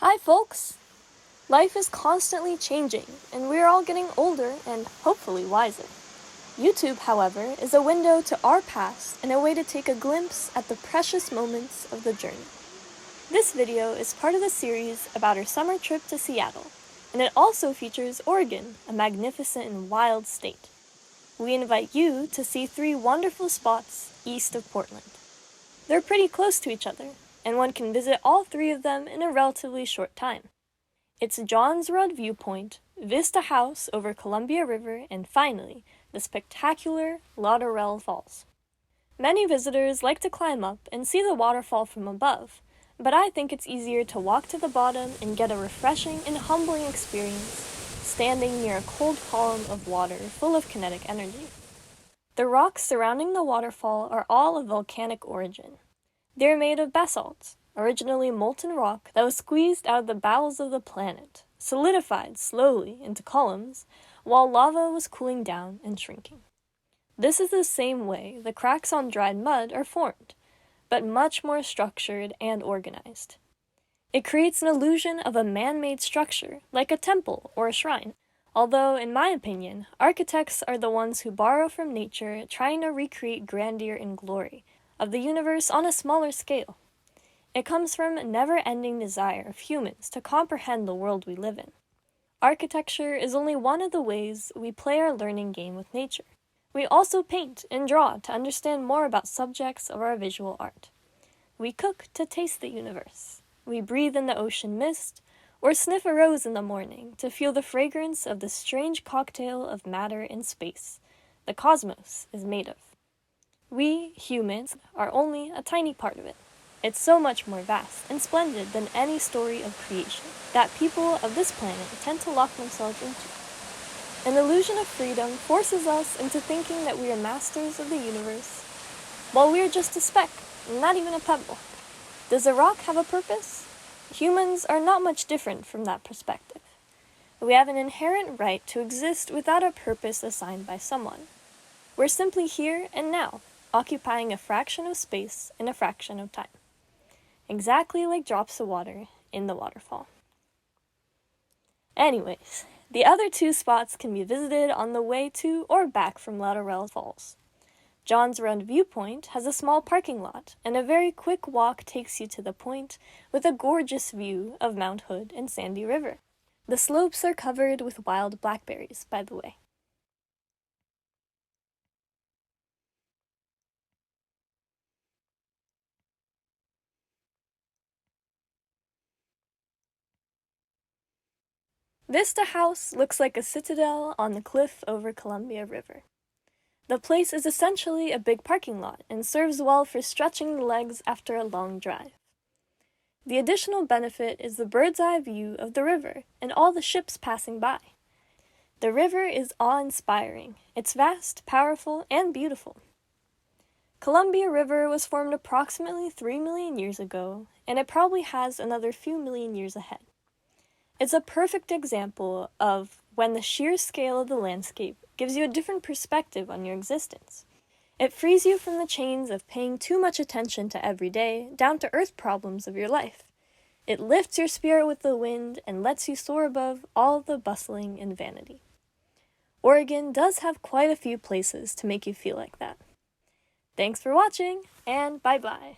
Hi folks! Life is constantly changing, and we're all getting older and hopefully wiser. YouTube, however, is a window to our past and a way to take a glimpse at the precious moments of the journey. This video is part of the series about our summer trip to Seattle, and it also features Oregon, a magnificent and wild state. We invite you to see 3 wonderful spots east of Portland. They're pretty close to each other, and one can visit all 3 of them in a relatively short time. It's Johns Road Viewpoint, Vista House over Columbia River, and finally, the spectacular Latourell Falls. Many visitors like to climb up and see the waterfall from above, but I think it's easier to walk to the bottom and get a refreshing and humbling experience, standing near a cold column of water full of kinetic energy. The rocks surrounding the waterfall are all of volcanic origin. They're made of basalt, originally molten rock that was squeezed out of the bowels of the planet, solidified slowly into columns, while lava was cooling down and shrinking. This is the same way the cracks on dried mud are formed, but much more structured and organized. It creates an illusion of a man-made structure, like a temple or a shrine, although, in my opinion, architects are the ones who borrow from nature, trying to recreate grandeur and glory of the universe on a smaller scale. It comes from a never-ending desire of humans to comprehend the world we live in. Architecture is only one of the ways we play our learning game with nature. We also paint and draw to understand more about subjects of our visual art. We cook to taste the universe. We breathe in the ocean mist, or sniff a rose in the morning to feel the fragrance of the strange cocktail of matter and space the cosmos is made of. We, humans, are only a tiny part of it. It's so much more vast and splendid than any story of creation that people of this planet tend to lock themselves into. An illusion of freedom forces us into thinking that we are masters of the universe, while we are just a speck, not even a pebble. Does a rock have a purpose? Humans are not much different from that perspective. We have an inherent right to exist without a purpose assigned by someone. We're simply here and now, occupying a fraction of space in a fraction of time. Exactly like drops of water in the waterfall. Anyways, the other 2 spots can be visited on the way to or back from Latourell Falls. Johns Road Viewpoint has a small parking lot, and a very quick walk takes you to the point with a gorgeous view of Mount Hood and Sandy River. The slopes are covered with wild blackberries, by the way. Vista House looks like a citadel on the cliff over Columbia River. The place is essentially a big parking lot and serves well for stretching the legs after a long drive. The additional benefit is the bird's eye view of the river and all the ships passing by. The river is awe-inspiring. It's vast, powerful, and beautiful. Columbia River was formed approximately 3 million years ago, and it probably has another few million years ahead. It's a perfect example of when the sheer scale of the landscape gives you a different perspective on your existence. It frees you from the chains of paying too much attention to everyday, down-to-earth problems of your life. It lifts your spirit with the wind and lets you soar above all the bustling and vanity. Oregon does have quite a few places to make you feel like that. Thanks for watching, and bye-bye.